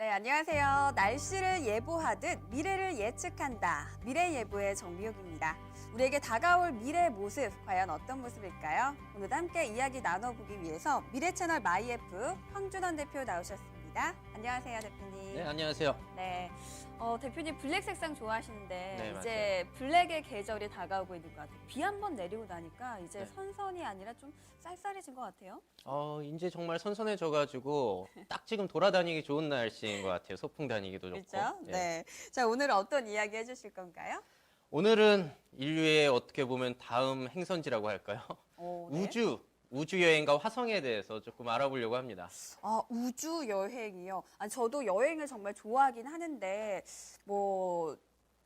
네, 안녕하세요. 날씨를 예보하듯 미래를 예측한다. 미래예보의 정미옥입니다. 우리에게 다가올 미래 모습, 과연 어떤 모습일까요? 오늘도 함께 이야기 나눠보기 위해서 미래채널 마이F 황준원 대표 나오셨습니다. 안녕하세요, 대표님. 네, 안녕하세요. 네, 대표님 블랙 색상 좋아하시는데 네, 이제 블랙의 계절이 다가오고 있는 것 같아요. 비 한 번 내리고 나니까 이제 네. 선선이 아니라 좀 쌀쌀해진 것 같아요. 이제 정말 선선해져가지고 딱 지금 돌아다니기 좋은 날씨인 것 같아요. 소풍 다니기도 좋고. 그렇죠? 예. 네. 자, 오늘은 어떤 이야기 해주실 건가요? 오늘은 인류의 어떻게 보면 다음 행선지라고 할까요? 오, 네. 우주 여행과 화성에 대해서 조금 알아보려고 합니다. 아, 우주 여행이요. 아니, 저도 여행을 정말 좋아하긴 하는데,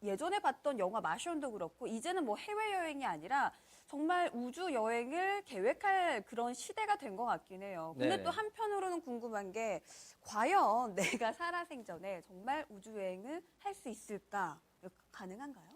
예전에 봤던 영화 마션도 그렇고, 이제는 해외여행이 아니라 정말 우주 여행을 계획할 그런 시대가 된 것 같긴 해요. 근데 네네. 또 한편으로는 궁금한 게, 과연 내가 살아생전에 정말 우주 여행을 할 수 있을까? 가능한가요?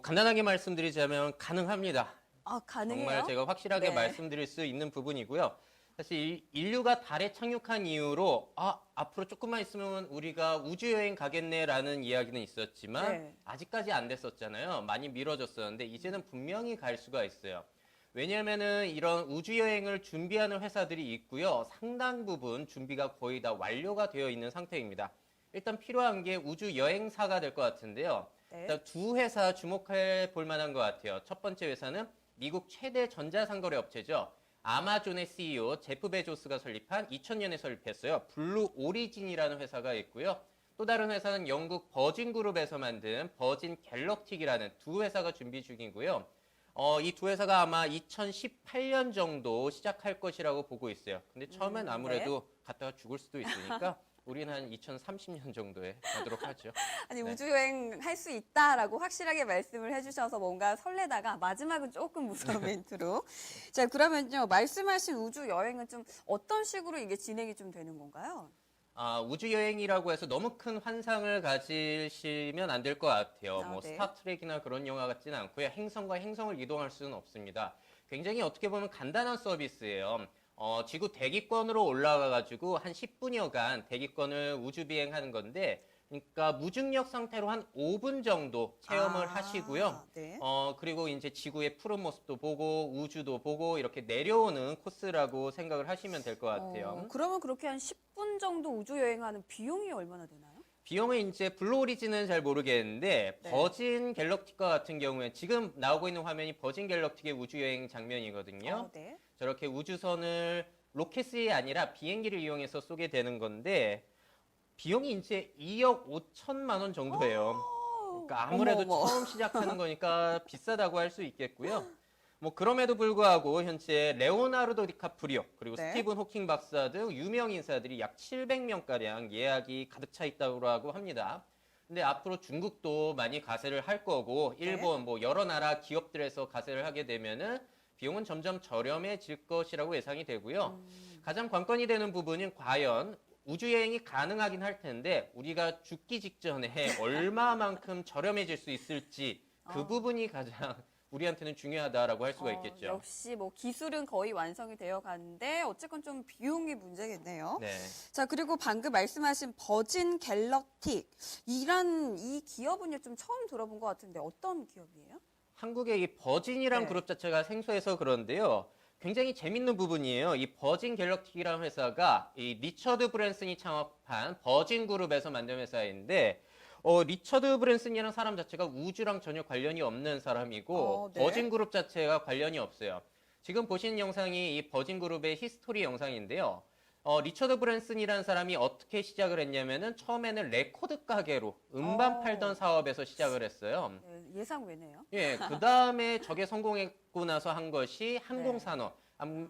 간단하게 말씀드리자면 가능합니다. 아, 가능해요? 정말 제가 확실하게 네. 말씀드릴 수 있는 부분이고요. 사실 인류가 달에 착륙한 이후로 앞으로 조금만 있으면 우리가 우주여행 가겠네라는 이야기는 있었지만 네. 아직까지 안 됐었잖아요. 많이 미뤄졌었는데 이제는 분명히 갈 수가 있어요. 왜냐하면은 이런 우주여행을 준비하는 회사들이 있고요. 상당 부분 준비가 거의 다 완료가 되어 있는 상태입니다. 일단 필요한 게 우주여행사가 될 것 같은데요. 네. 일단 두 회사 주목해 볼 만한 것 같아요. 첫 번째 회사는 미국 최대 전자상거래 업체죠. 아마존의 CEO 제프 베조스가 설립한 2000년에 설립했어요. 블루 오리진이라는 회사가 있고요. 또 다른 회사는 영국 버진 그룹에서 만든 버진 갤럭틱이라는 두 회사가 준비 중이고요. 이 두 회사가 아마 2018년 정도 시작할 것이라고 보고 있어요. 근데 처음엔 아무래도 갔다가 죽을 수도 있으니까 우리는 한 2030년 정도에 가도록 하죠. 아니, 네. 우주여행 할 수 있다라고 확실하게 말씀을 해주셔서 뭔가 설레다가 마지막은 조금 무서운 멘트로. 자, 그러면요. 말씀하신 우주여행은 좀 어떤 식으로 이게 진행이 좀 되는 건가요? 우주여행이라고 해서 너무 큰 환상을 가지시면 안 될 것 같아요. 네. 스타트rek이나 그런 영화 같지는 않고요. 행성과 행성을 이동할 수는 없습니다. 굉장히 어떻게 보면 간단한 서비스예요. 지구 대기권으로 올라가가지고 한 10분여간 대기권을 우주 비행하는 건데, 그러니까 무중력 상태로 한 5분 정도 체험을 하시고요. 네. 그리고 이제 지구의 푸른 모습도 보고 우주도 보고 이렇게 내려오는 코스라고 생각을 하시면 될 것 같아요. 그러면 그렇게 한 10분 정도 우주여행하는 비용이 얼마나 되나요? 비용은 이제 블루 오리진은 잘 모르겠는데 네. 버진 갤럭틱과 같은 경우에 지금 나오고 있는 화면이 버진 갤럭틱의 우주여행 장면이거든요. 네. 저렇게 우주선을 로켓이 아니라 비행기를 이용해서 쏘게 되는 건데 비용이 이제 2억 5천만 원 정도예요. 그러니까 아무래도 어머. 처음 시작하는 거니까 비싸다고 할 수 있겠고요. 그럼에도 불구하고 현재 레오나르도 디카프리오 그리고 네. 스티븐 호킹 박사 등 유명 인사들이 약 700명가량 예약이 가득 차 있다고 합니다. 근데 앞으로 중국도 많이 가세를 할 거고 일본 여러 나라 기업들에서 가세를 하게 되면은 비용은 점점 저렴해질 것이라고 예상이 되고요. 가장 관건이 되는 부분은 과연 우주여행이 가능하긴 할 텐데 우리가 죽기 직전에 얼마만큼 저렴해질 수 있을지 그 부분이 가장 우리한테는 중요하다라고 할 수가 있겠죠. 역시 기술은 거의 완성이 되어 가는데 어쨌건 좀 비용이 문제겠네요. 네. 자, 그리고 방금 말씀하신 버진 갤럭틱 이 기업은 좀 처음 들어본 것 같은데 어떤 기업이에요? 한국의 이 버진이란 네. 그룹 자체가 생소해서 그런데요. 굉장히 재밌는 부분이에요. 이 버진 갤럭틱이라는 회사가 이 리처드 브랜슨이 창업한 버진 그룹에서 만든 회사인데 리처드 브랜슨이라는 사람 자체가 우주랑 전혀 관련이 없는 사람이고 네. 버진 그룹 자체가 관련이 없어요. 지금 보신 영상이 이 버진 그룹의 히스토리 영상인데요. 리처드 브랜슨이라는 사람이 어떻게 시작을 했냐면은 처음에는 레코드 가게로 음반 팔던 사업에서 시작을 했어요. 네, 예상 외네요. 예, 그 다음에 저게 성공했고 나서 한 것이 항공산업.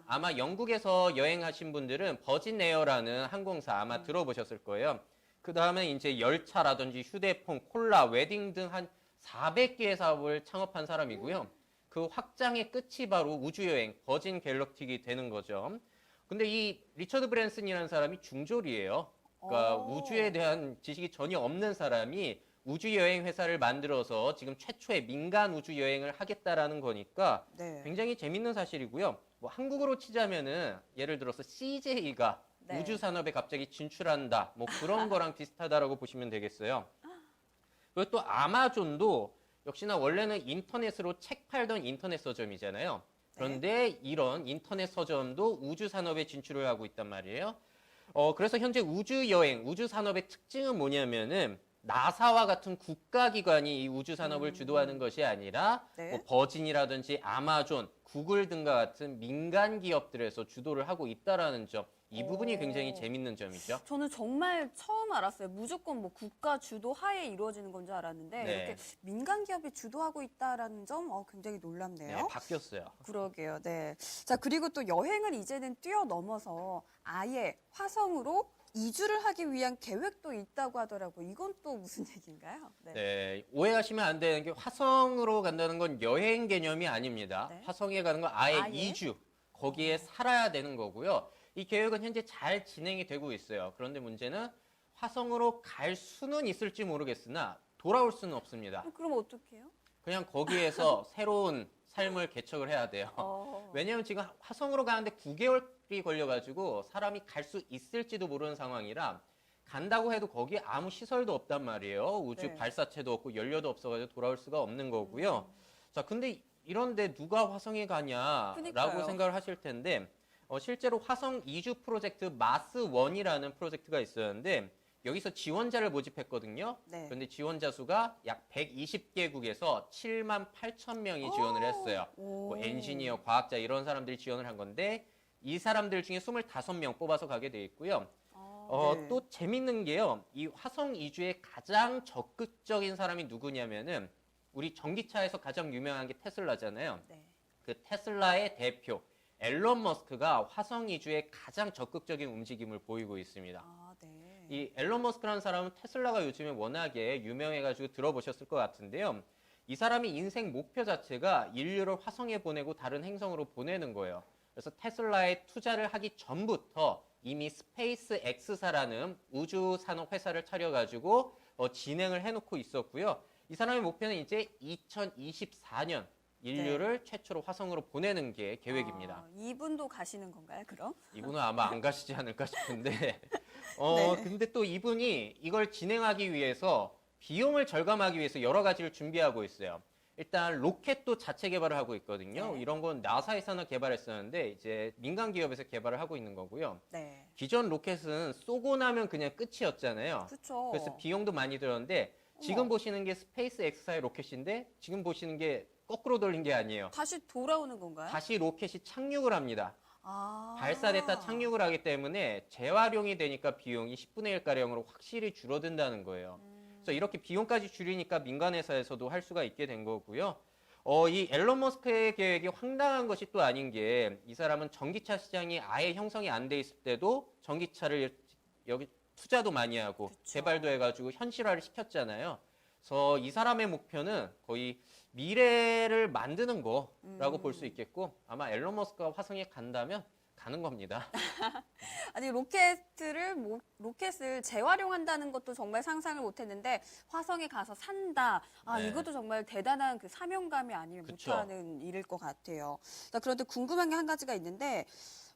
아마 영국에서 여행하신 분들은 버진 에어라는 항공사 아마 들어보셨을 거예요. 그 다음에 이제 열차라든지 휴대폰, 콜라, 웨딩 등 한 400개의 사업을 창업한 사람이고요. 그 확장의 끝이 바로 우주여행, 버진 갤럭틱이 되는 거죠. 근데 이 리처드 브랜슨이라는 사람이 중졸이에요. 그러니까 우주에 대한 지식이 전혀 없는 사람이 우주여행 회사를 만들어서 지금 최초의 민간 우주여행을 하겠다라는 거니까 네. 굉장히 재밌는 사실이고요. 한국으로 치자면은 예를 들어서 CJ가 네. 우주 산업에 갑자기 진출한다. 뭐 그런 거랑 비슷하다라고 보시면 되겠어요. 그리고 또 아마존도 역시나 원래는 인터넷으로 책 팔던 인터넷 서점이잖아요. 그런데 이런 인터넷 서점도 우주 산업에 진출을 하고 있단 말이에요. 그래서 현재 우주 여행, 우주 산업의 특징은 뭐냐면은 나사와 같은 국가기관이 이 우주 산업을 주도하는 것이 아니라 네. 뭐 버진이라든지 아마존, 구글 등과 같은 민간 기업들에서 주도를 하고 있다라는 점. 이 부분이 굉장히 재밌는 점이죠. 저는 정말 처음 알았어요. 무조건 뭐 국가 주도 하에 이루어지는 건 줄 알았는데 네. 이렇게 민간 기업이 주도하고 있다라는 점 굉장히 놀랍네요. 네, 바뀌었어요. 그러게요. 네. 자, 그리고 또 여행을 이제는 뛰어넘어서 아예 화성으로 이주를 하기 위한 계획도 있다고 하더라고요. 이건 또 무슨 얘기인가요? 네. 네, 오해하시면 안 되는 게 화성으로 간다는 건 여행 개념이 아닙니다. 네. 화성에 가는 건 아예 아예? 이주, 거기에 살아야 되는 거고요. 이 계획은 현재 잘 진행이 되고 있어요. 그런데 문제는 화성으로 갈 수는 있을지 모르겠으나 돌아올 수는 없습니다. 그럼 어떡해요? 그냥 거기에서 새로운 삶을 개척을 해야 돼요. 왜냐하면 지금 화성으로 가는데 9개월이 걸려가지고 사람이 갈 수 있을지도 모르는 상황이라 간다고 해도 거기에 아무 시설도 없단 말이에요. 우주 네. 발사체도 없고 연료도 없어가지고 돌아올 수가 없는 거고요. 자, 근데 이런데 누가 화성에 가냐라고 그러니까요. 생각을 하실 텐데 실제로 화성 이주 프로젝트 마스1이라는 프로젝트가 있었는데 여기서 지원자를 모집했거든요. 네. 그런데 지원자 수가 약 120개국에서 7만 8천 명이 지원을 했어요. 뭐 엔지니어, 과학자 이런 사람들이 지원을 한 건데 이 사람들 중에 25명 뽑아서 가게 돼 있고요. 네. 또 재밌는 게요. 이 화성 이주에 가장 적극적인 사람이 누구냐면은 우리 전기차에서 가장 유명한 게 테슬라잖아요. 네. 그 테슬라의 대표 앨런 머스크가 화성 이주에 가장 적극적인 움직임을 보이고 있습니다. 네. 이 앨런 머스크라는 사람은 테슬라가 요즘에 워낙에 유명해가지고 들어보셨을 것 같은데요. 이 사람이 인생 목표 자체가 인류를 화성에 보내고 다른 행성으로 보내는 거예요. 그래서 테슬라에 투자를 하기 전부터 이미 스페이스 X사라는 우주 산업 회사를 차려가지고 진행을 해놓고 있었고요. 이 사람의 목표는 이제 2024년 인류를 최초로 화성으로 보내는 게 계획입니다. 이분도 가시는 건가요, 그럼? 이분은 아마 안 가시지 않을까 싶은데, 네. 근데 또 이분이 이걸 진행하기 위해서 비용을 절감하기 위해서 여러 가지를 준비하고 있어요. 일단 로켓도 자체 개발을 하고 있거든요. 네. 이런 건 나사에서나 개발했었는데 이제 민간 기업에서 개발을 하고 있는 거고요. 네. 기존 로켓은 쏘고 나면 그냥 끝이었잖아요. 그렇죠. 그래서 비용도 많이 들었는데 지금 어머. 보시는 게 스페이스 X사의 로켓인데 지금 보시는 게 거꾸로 돌린 게 아니에요. 다시 돌아오는 건가요? 다시 로켓이 착륙을 합니다. 아. 발사됐다 착륙을 하기 때문에 재활용이 되니까 비용이 10분의 1가량으로 확실히 줄어든다는 거예요. 그래서 이렇게 비용까지 줄이니까 민간 회사에서도 할 수가 있게 된 거고요. 이 앨런 머스크의 계획이 황당한 것이 또 아닌 게 이 사람은 전기차 시장이 아예 형성이 안 돼 있을 때도 전기차를 여기 투자도 많이 하고 그쵸. 개발도 해가지고 현실화를 시켰잖아요. 그래서 이 사람의 목표는 거의 미래를 만드는 거라고 볼 수 있겠고 아마 앨런 머스크가 화성에 간다면 가는 겁니다. 아니 로켓을 재활용한다는 것도 정말 상상을 못했는데 화성에 가서 산다. 네. 이것도 정말 대단한 그 사명감이 아니면 그쵸. 못하는 일일 것 같아요. 자, 그런데 궁금한 게 한 가지가 있는데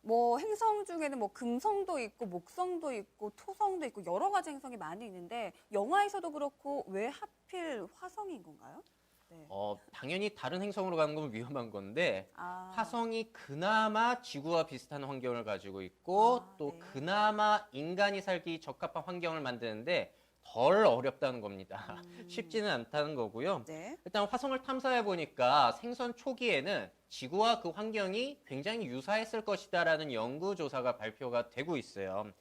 뭐 행성 중에는 뭐 금성도 있고 목성도 있고 토성도 있고 여러 가지 행성이 많이 있는데 영화에서도 그렇고 왜 하필 화성인 건가요? 네. 당연히 다른 행성으로 가는 건 위험한 건데 아. 화성이 그나마 지구와 비슷한 환경을 가지고 있고 또 네. 그나마 인간이 살기 적합한 환경을 만드는데 덜 어렵다는 겁니다. 쉽지는 않다는 거고요. 네. 일단 화성을 탐사해 보니까 생선 초기에는 지구와 그 환경이 굉장히 유사했을 것이다라는 연구 조사가 발표가 되고 있어요.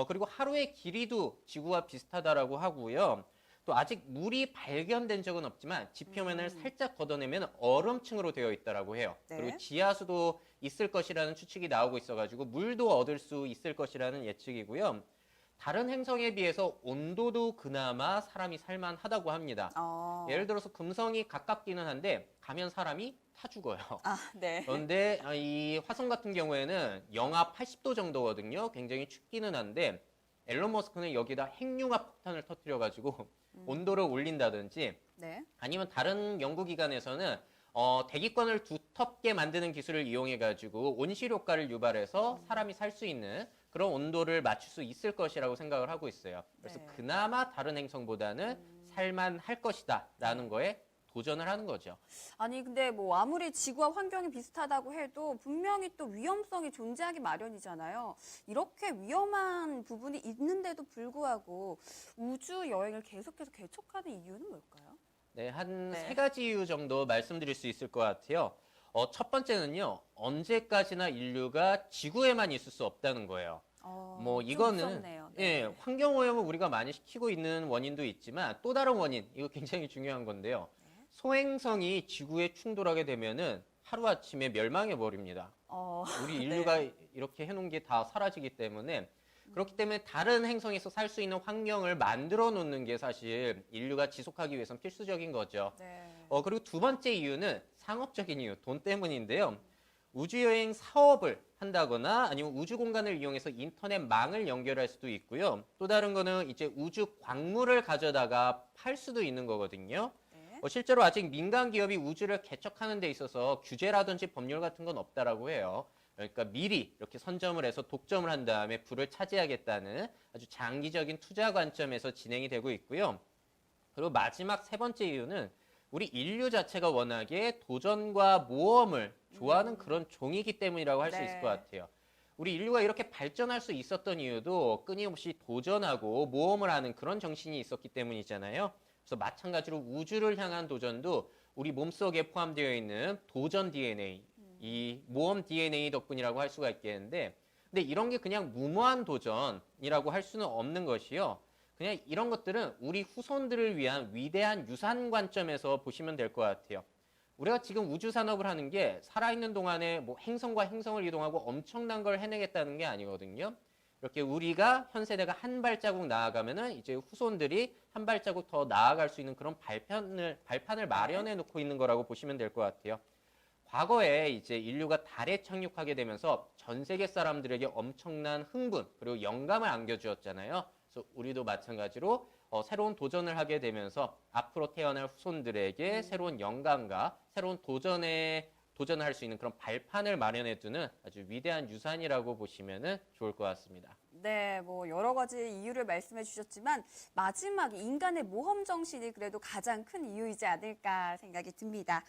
그리고 하루의 길이도 지구와 비슷하다라고 하고요. 또 아직 물이 발견된 적은 없지만 지표면을 살짝 걷어내면 얼음층으로 되어 있다라고 해요. 네. 그리고 지하수도 있을 것이라는 추측이 나오고 있어가지고 물도 얻을 수 있을 것이라는 예측이고요. 다른 행성에 비해서 온도도 그나마 사람이 살만하다고 합니다. 예를 들어서 금성이 가깝기는 한데 가면 사람이 타 죽어요. 네. 그런데 이 화성 같은 경우에는 영하 80도 정도거든요. 굉장히 춥기는 한데 앨런 머스크는 여기다 핵융합 폭탄을 터뜨려가지고 온도를 올린다든지 네. 아니면 다른 연구기관에서는 대기권을 두텁게 만드는 기술을 이용해가지고 온실효과를 유발해서 사람이 살 수 있는 그런 온도를 맞출 수 있을 것이라고 생각을 하고 있어요. 그래서 네. 그나마 다른 행성보다는 살만할 것이다라는 거에 도전을 하는 거죠. 아니 근데 뭐 아무리 지구와 환경이 비슷하다고 해도 분명히 또 위험성이 존재하기 마련이잖아요. 이렇게 위험한 부분이 있는데도 불구하고 우주 여행을 계속해서 개척하는 이유는 뭘까요? 네, 한 네. 세 가지 이유 정도 말씀드릴 수 있을 것 같아요. 첫 번째는요, 언제까지나 인류가 지구에만 있을 수 없다는 거예요. 뭐 좀 이거는 무섭네요. 네. 예, 환경 오염을 우리가 많이 시키고 있는 원인도 있지만 또 다른 원인, 이거 굉장히 중요한 건데요. 소행성이 지구에 충돌하게 되면은 하루아침에 멸망해 버립니다. 우리 네. 인류가 이렇게 해놓은 게 다 사라지기 때문에 그렇기 때문에 다른 행성에서 살 수 있는 환경을 만들어 놓는 게 사실 인류가 지속하기 위해서는 필수적인 거죠. 네. 그리고 두 번째 이유는 상업적인 이유, 돈 때문인데요. 우주여행 사업을 한다거나 아니면 우주 공간을 이용해서 인터넷망을 연결할 수도 있고요. 또 다른 거는 이제 우주 광물을 가져다가 팔 수도 있는 거거든요. 네. 실제로 아직 민간 기업이 우주를 개척하는 데 있어서 규제라든지 법률 같은 건 없다라고 해요. 그러니까 미리 이렇게 선점을 해서 독점을 한 다음에 부를 차지하겠다는 아주 장기적인 투자 관점에서 진행이 되고 있고요. 그리고 마지막 세 번째 이유는 우리 인류 자체가 워낙에 도전과 모험을 좋아하는 그런 종이기 때문이라고 할 수 네. 있을 것 같아요. 우리 인류가 이렇게 발전할 수 있었던 이유도 끊임없이 도전하고 모험을 하는 그런 정신이 있었기 때문이잖아요. 그래서 마찬가지로 우주를 향한 도전도 우리 몸속에 포함되어 있는 도전 DNA, 이 모험 DNA 덕분이라고 할 수가 있겠는데, 근데 이런 게 그냥 무모한 도전이라고 할 수는 없는 것이요. 그냥 이런 것들은 우리 후손들을 위한 위대한 유산 관점에서 보시면 될 것 같아요. 우리가 지금 우주 산업을 하는 게 살아있는 동안에 뭐 행성과 행성을 이동하고 엄청난 걸 해내겠다는 게 아니거든요. 이렇게 우리가 현 세대가 한 발자국 나아가면은 이제 후손들이 한 발자국 더 나아갈 수 있는 그런 발판을 마련해 놓고 있는 거라고 보시면 될 것 같아요. 과거에 이제 인류가 달에 착륙하게 되면서 전 세계 사람들에게 엄청난 흥분 그리고 영감을 안겨주었잖아요. 그래서 우리도 마찬가지로 새로운 도전을 하게 되면서 앞으로 태어날 후손들에게 새로운 영감과 새로운 도전을 할 수 있는 그런 발판을 마련해 두는 아주 위대한 유산이라고 보시면 좋을 것 같습니다. 네, 뭐 여러 가지 이유를 말씀해 주셨지만 마지막 인간의 모험 정신이 그래도 가장 큰 이유이지 않을까 생각이 듭니다.